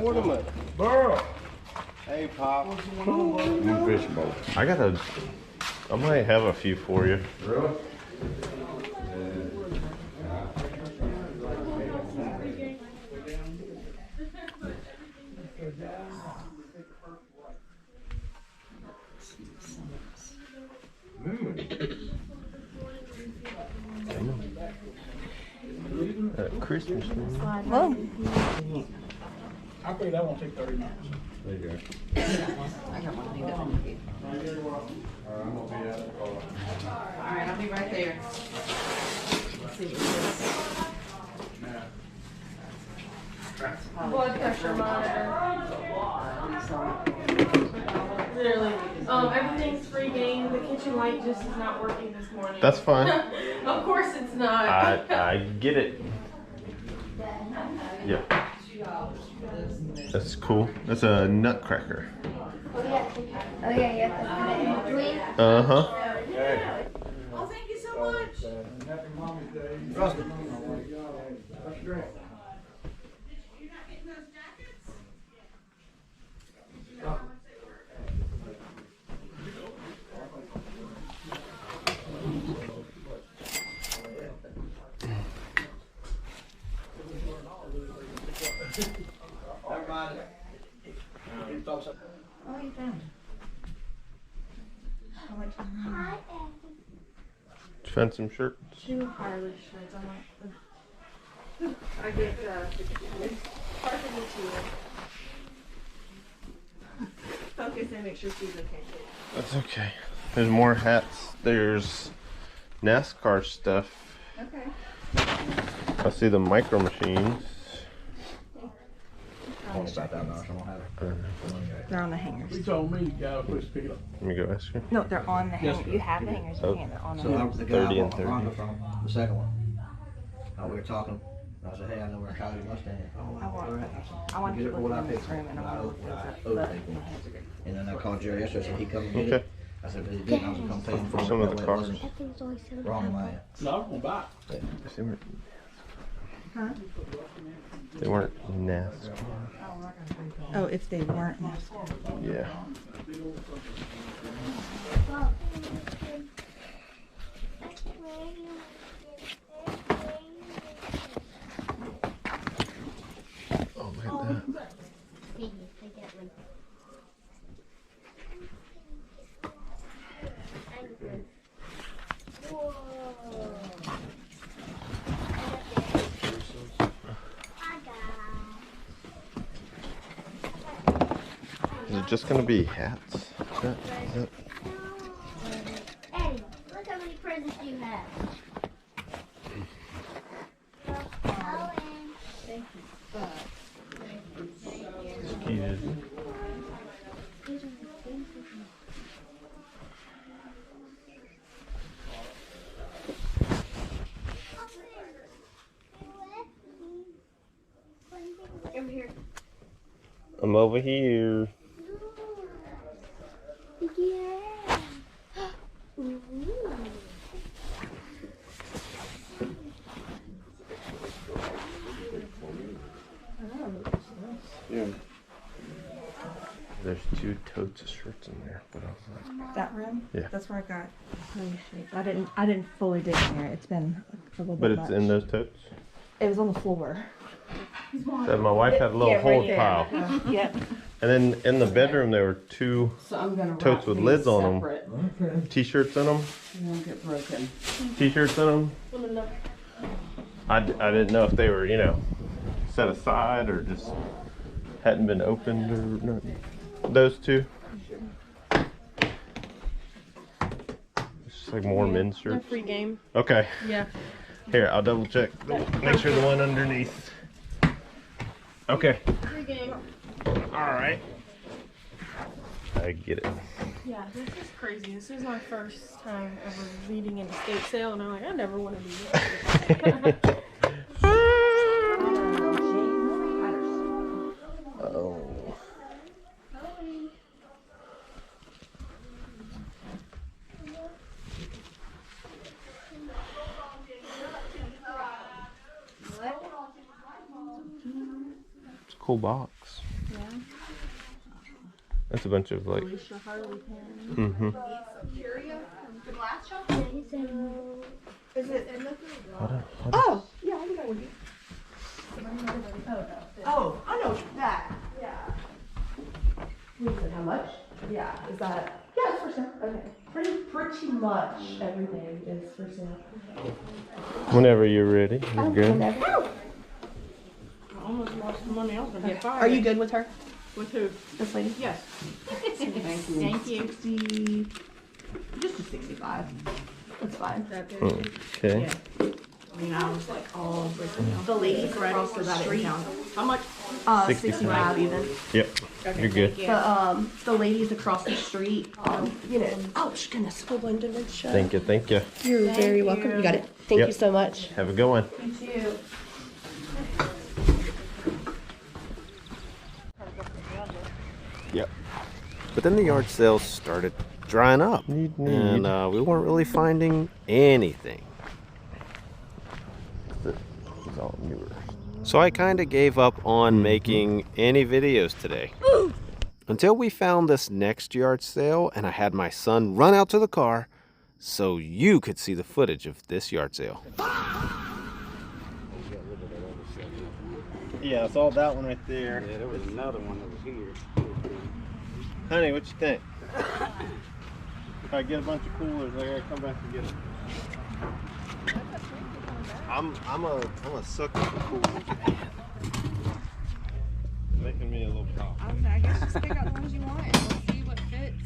Ornament. Burl. Hey, Pop. Fish bowl. I might have a few for you. Really? Christmas tree. Whoa. I think that won't take 30 minutes. There you go. I got one thing done. I'm gonna be at the car. All right, I'll be right there. Let's see what Blood pressure monitor. Literally. Everything's free game. The kitchen light just is not working this morning. That's fine. Of course it's not. I get it. Yeah. That's cool. That's a nutcracker. Oh yeah, you have to put it in between. Uh-huh. Hey. Oh, thank you so much. Happy Mommy's Day. Rusty. That's great. You're not getting those jackets? Never mind. Oh, you found it. How much? Did you find some shirts? 2 Harley shirts. I want I get part of the 2. Focus and make sure she's okay. That's okay. There's more hats. There's NASCAR stuff. Okay. I see the micro machines. Only $5,000. I don't have it. They're on the hangers. He told me, guy, please pick it up. Let me go ask her. No, they're on the Yes, hanger. You have the hangers in Oh. your hand. They're on the So I hangers. was the guy 30 I and bought 30. Honda from, the second one. We were talking. I said, hey, I know where Coyote Mustang is. Oh, I want, all right. I want Get to it for look what I in this picked. room and I What I want to look owed at people. the And then I called Jerry yesterday, so he come and get Okay. it. I said, but he didn't. I was gonna come pay him for it. Some of the That way it cars. wasn't That thing's always so wrong on my end. No, I'm gonna buy it. They weren't, Huh? they weren't NASCAR. Oh, if they weren't. Yeah. Oh, look at that. Is it just gonna be hats? Is that... Eddie, look how many presents you have. Excuse me. Over here. I'm over here. Yeah. Ooh. Yeah. There's 2 totes of shirts in there, but I was like, That room? Yeah. That's where I got honey shapes. I didn't fully dig in there. It's been a little but bit it's much. in those totes. It was on the floor. So my wife had a little Yeah, right hold there. pile, Yep. and then in the bedroom there were 2 So I'm gonna totes wrap with these lids on them. separate. Okay. T-shirts in them. They won't get broken. T-shirts in them. I didn't know if they were, you know, set aside or just hadn't been opened or nothing. Those 2. It's just like more men's They're shirts. free game. Okay. Yeah. Here, I'll double check. Make sure the one underneath. Okay. Free game. All right. I get it. Yeah, this is crazy. This is my first time ever leading an estate sale, and I'm like, I never want to do this. Oh. cool box. Yeah. That's a bunch of like. Alicia Harley pen. Mm-hmm. Is it? What Oh, yeah, I think I would be. Oh, I know that. Yeah. You said how much? Yeah, is that? Yeah, it's for sale. Okay. Pretty much everything is for sale. Whenever you're ready, you're good. I almost lost the money. I was gonna get fired. Are you good with her? With who? This lady? Yes. Thank you. 60, just a 65. That's fine. Okay. I mean, I was like all breaking down. The ladies across the street. How much? 65 even. Yep. You're good. The ladies across the street, you know. Oh goodness, hold on, didn't shut. Thank you. Thank you. You're very welcome. You got it. Thank Yep. you so much. Have a good one. You too. Yep. But then the yard sales started drying up, and we weren't really finding anything. It's all newer. So I kind of gave up on making any videos today. Until we found this next yard sale, and I had my son run out to the car so you could see the footage of this yard sale. Yeah, I saw that one right there. Yeah, there was another one that was here. Honey, what you think? If I get a bunch of coolers, I gotta come back and get them. I'm a sucker for coolers. Making me a little pop. I guess just pick out the ones you want and we'll see what fits.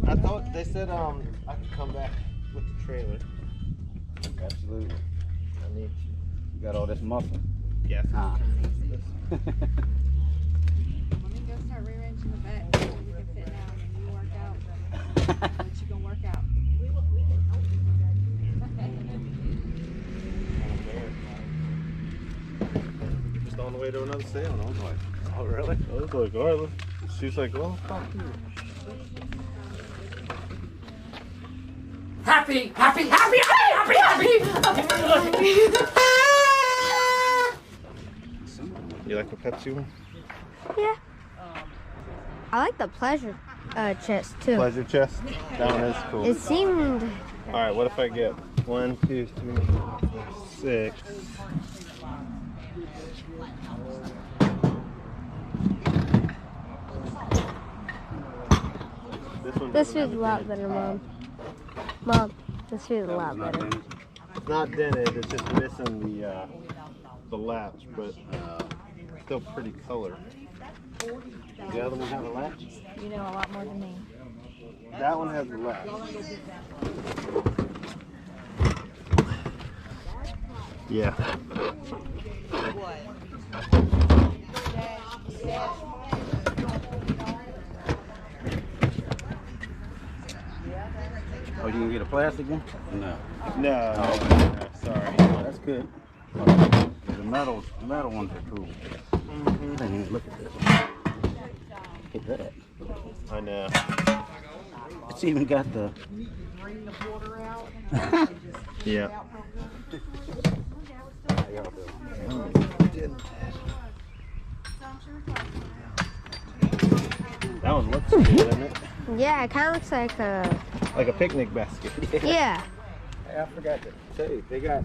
I thought they said I could come back with the trailer. Absolutely. I need to. You got all this muscle. Yes. Ah. Let me go start rearranging the back so we can fit now and you work out. What you gonna work out? Just on the way to another sale, and I was like, oh really? I was like, all right. She's like, well, fuck you. Happy, happy, happy, happy, happy, happy. You like the Pepsi one? Yeah. I like the pleasure chest too. Pleasure chest. That one is cool. It seemed. All right, what if I get 1, 2, 3, 4, 6? This feels a lot better, Mom. Mom, this feels a lot better. It's not dented. It's just missing the latch, but still pretty color. The other one have a latch? You know a lot more than me. That one has the latch. Yeah. Oh, you can get a plastic one? No. No. Oh. Sorry. That's good. The metal ones are cool. Mm-hmm. I didn't even look at this. Look at that. I know. It's even got the. Yeah. That one looks good, doesn't it? Yeah, it kind of looks like a. Like a picnic basket. Yeah. Hey, I forgot to tell you, they got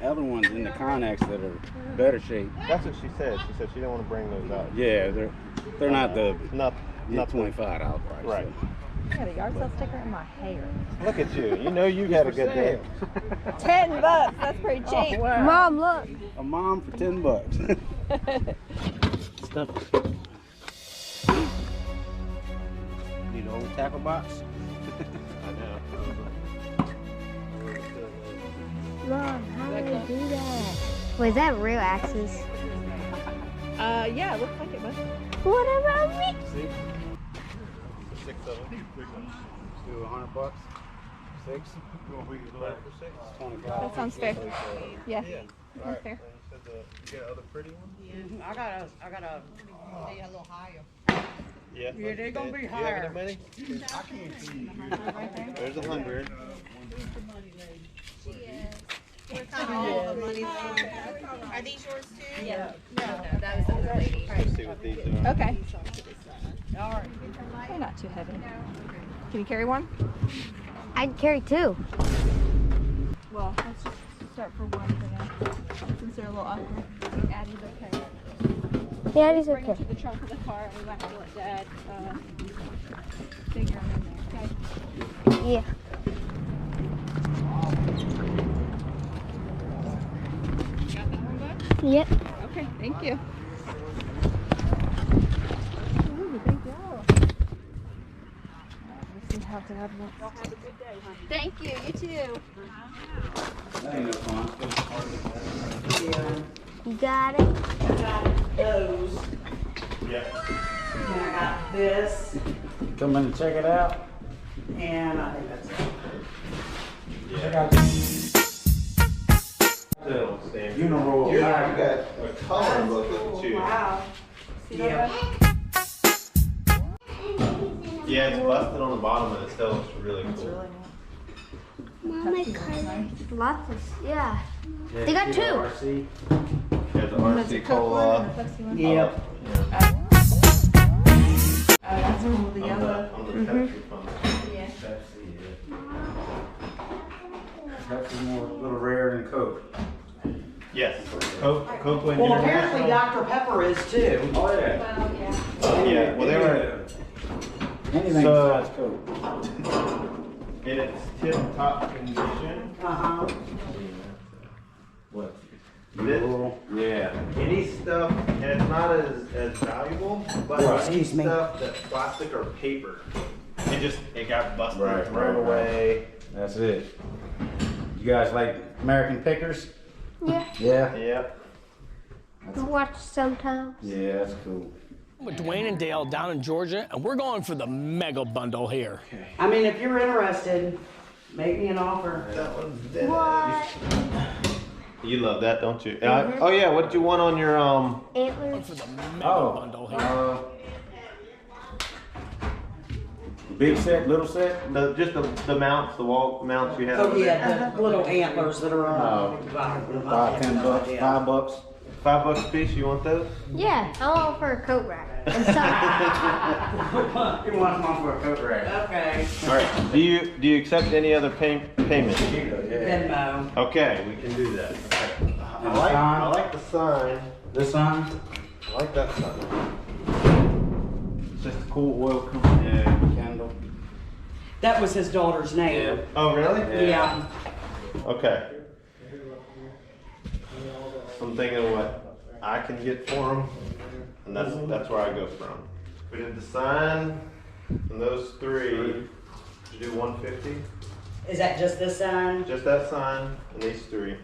other ones in the Connex that are better shape. That's what she said. She said she didn't want to bring those out. Yeah, they're not the Not $25 price. Right. I got a yard sale sticker in my hair. Look at you. You know you had a good day. $10. That's pretty cheap. Oh, wow. Mom, look. A mom for $10. Stuff. Need an old tackle box? I know. Mom, how do you do that? Wait, is that real axes? Yeah, it looks like it must. What about me? See? 6 of them. Do $100? 6? For 6? That sounds fair. Yeah. All right. fair. And you said you got other pretty ones? I got a little higher. Yeah. Yeah, they're gonna be Do you have higher. any money? I can't see you. There's 100. Are these yours too? Yeah. No, that was the lady. Let's see heavy. Can you carry one? I'd carry 2. Well, let's just start for one for now, since they're a little awkward. Addie's okay. Yeah, Addie's Bring okay. it to the trunk of the car, and we might have to let Dad figure them in there. Okay. Yeah. Got that one, bud? Yep. Okay, thank you. Thank you, you too. That ain't no fun. You got it? Those. Yeah. And I got this, Come in and check it out. and I think that's it. Check out the Uniroyal. You got a color book, look at you. Wow. Yeah. Yeah, it's busted on the bottom and it still looks really cool. Mom, my car. Lots of, yeah. They got 2. RC. Yeah, the RC Cola. Yep. That's cool, the On yellow. the Pepsi pump. Yeah. Pepsi, yeah. Pepsi's more, a little rarer than Coke. Yes. Coke went Well, apparently international. Dr. Pepper is too. Oh, yeah. Well, yeah. Yeah, well, they were Anything So- besides Coke. in its tip-top condition. Uh-huh. What? Yeah. Any stuff, and it's not as valuable, but Oh, any excuse me. stuff that's plastic or paper, it got busted, Right, thrown right, away. That's it. You guys like American Pickers? Yeah. Yeah? Yep. I watch sometimes. Yeah, that's cool. With Dwayne and Dale down in Georgia, and we're going for the mega bundle here. I mean, if you're interested, make me an offer. That one's dead. What? You love that, don't you? Oh yeah, what did you want on your Antlers. For the mega bundle here. Big set, little set? just the mounts, the wall mounts you had Oh over there? yeah, the little antlers that are on. $5, $10, $5. $5 a piece, you want those? Yeah, I want for a coat rack. And some. You want them for a coat rack? Okay. Alright, do you accept any other payment? Venmo. Okay, we can do that. Okay. And the sign? I like the sign. This sign? I like that sign. It's just a cool oil company. Yeah, candle. That was his daughter's name. Oh, really? Yeah. Okay. So I'm thinking what I can get for them, and that's where I go from. We did the sign, and those 3. Did you do 150? Is that just this sign? Just that sign and these 3.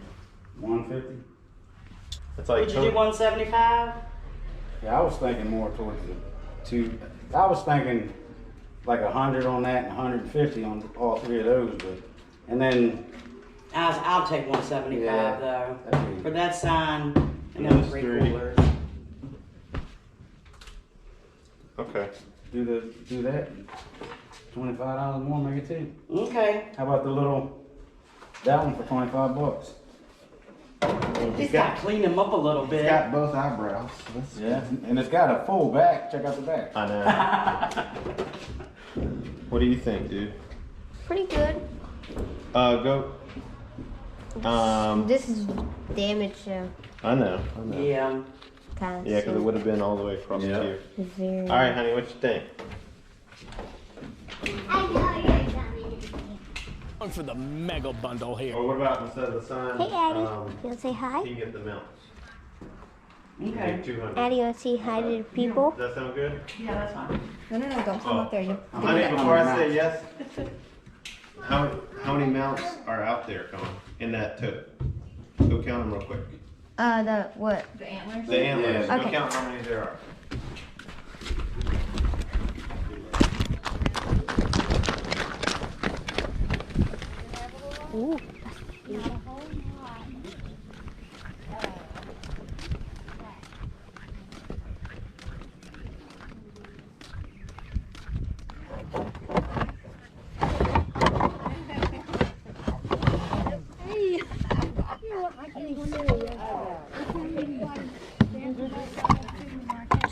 150? It's like Would you do 175? Yeah, I was thinking more towards the 2. I was thinking like 100 on that and 150 on all 3 of those, but, and then. I'll take 175 Yeah, though. that'd be- For that sign and then Those 3 3. coolers. Okay. Do that. $25 more, make it 2. Okay. How about that one for $25? Just gotta clean them up a little bit. It's got both eyebrows. Yeah, and it's got a full back. Check out the back. I know. What do you think, dude? Pretty good. Go. This is damaged, so I know. Yeah. kind of. Yeah, because it would have been all the way across here. Very. All right, honey, what you think? Going for the mega bundle here. Or what about instead of the sign? Hey, Addie. You want to say hi? You can get the mounts. Okay. Make 200. Addie, you want to say hi to the people? Does that sound good? Yeah, that's fine. No, don't tell them out there. You Honey, before I say yes, how many mounts are out there, Colin, in that tote? Go count them real quick. The what? The antlers? The antlers. Go Okay. count how many there are. Ooh.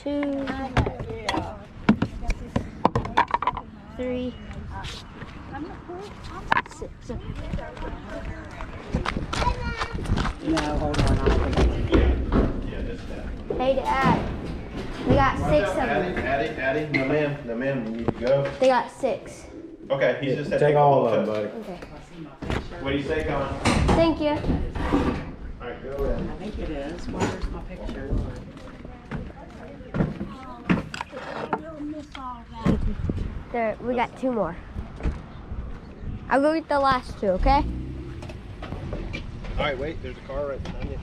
Two. No, hold on. I don't think Hey, Dad. They got 6 of them. Addie, no ma'am, we need to go. They got 6. Okay, he's just Take all of them, buddy. Okay. What do you say, Colin? Thank you. Alright, go ahead. I think it is. Where's my picture? There, we got 2 more. I'll go get the last 2, okay? Alright, wait, there's a car right behind you.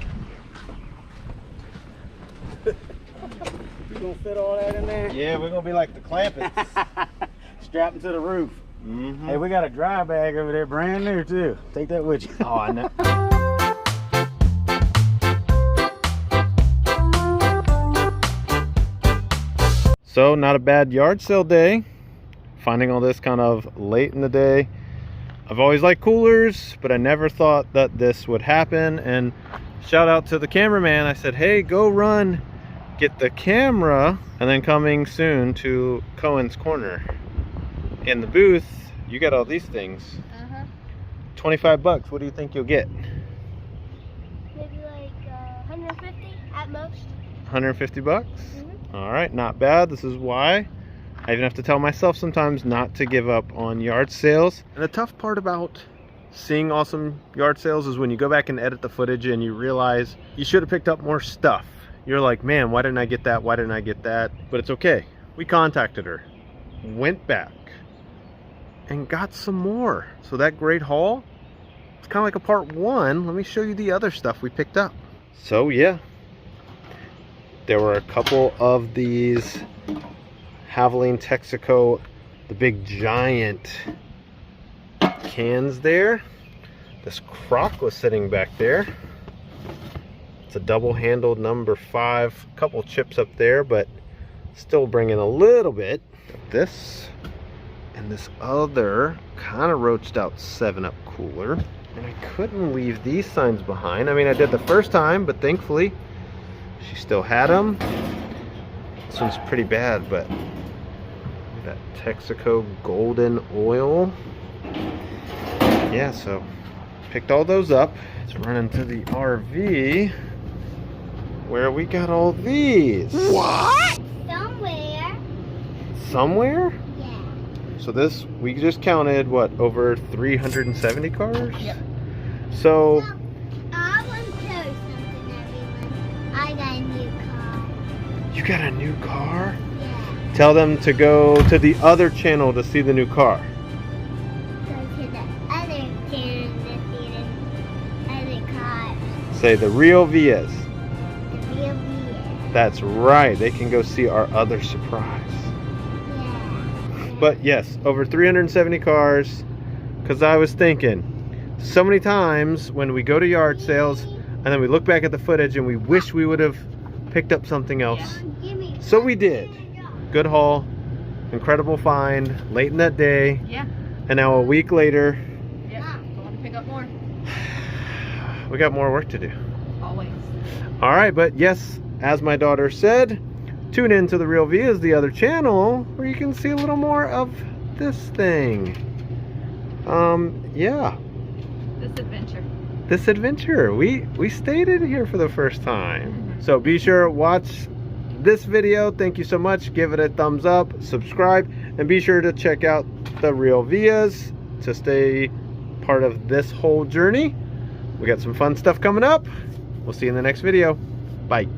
You gonna fit all that in there? Yeah, we're gonna be like the Clampets. Strapped to the roof. Mm-hmm. Hey, we got a dry bag over there, brand new too. Take that with you. Oh, I know. So, not a bad yard sale day. Finding all this kind of late in the day. I've always liked coolers, but I never thought that this would happen. And shout out to the cameraman. I said, hey, go run, get the camera. And then coming soon to Cohen's Corner. In the booth, you got all these things. 25 bucks. What do you think you'll get? Maybe like 150 at most. 150 bucks? All right, not bad. This is why I even have to tell myself sometimes not to give up on yard sales. And the tough part about seeing awesome yard sales is when you go back and edit the footage and you realize you should have picked up more stuff. You're like, man, why didn't I get that? Why didn't I get that? But it's okay. We contacted her, went back, and got some more. So that great haul, it's kind of like a part 1. Let me show you the other stuff we picked up. So yeah, there were a couple of these Havoline Texaco, the big giant cans there. This crock was sitting back there. It's a double-handled number 5. A couple chips up there, but still bringing a little bit. This and this other kind of roached out 7-Up cooler. And I couldn't leave these signs behind. I mean, I did the first time, but thankfully she still had them. This one's pretty bad, but that Texaco golden oil. Yeah, so picked all those up. Let's run into the RV where we got all these. What? Somewhere. Somewhere? Yeah. So this, we just counted, what, over 370 cars? Yep. So, I want to tell you something, everyone. I got a new car. you got a new car? Yeah. Tell them to go to the other channel to see the new car. Go to the other channel to see the other cars. Say the Real Vias. The real beer. That's right. They can go see our other surprise. Yeah. But yes, over 370 cars. Because I was thinking, so many times when we go to yard sales and then we look back at the footage and we wish we would have picked up something else. So we did. Good haul, incredible find, late in that day. Yeah. And now a week later, Yeah. Going to pick up more. we got more work to do. Always. All right, but yes, as my daughter said, tune in to the Real Vias, the other channel, where you can see a little more of this thing. Yeah. This adventure. We stayed in here for the first time. So be sure to watch this video. Thank you so much. Give it a thumbs up, subscribe, and be sure to check out the Real Vias to stay part of this whole journey. We got some fun stuff coming up. We'll see you in the next video. Bye.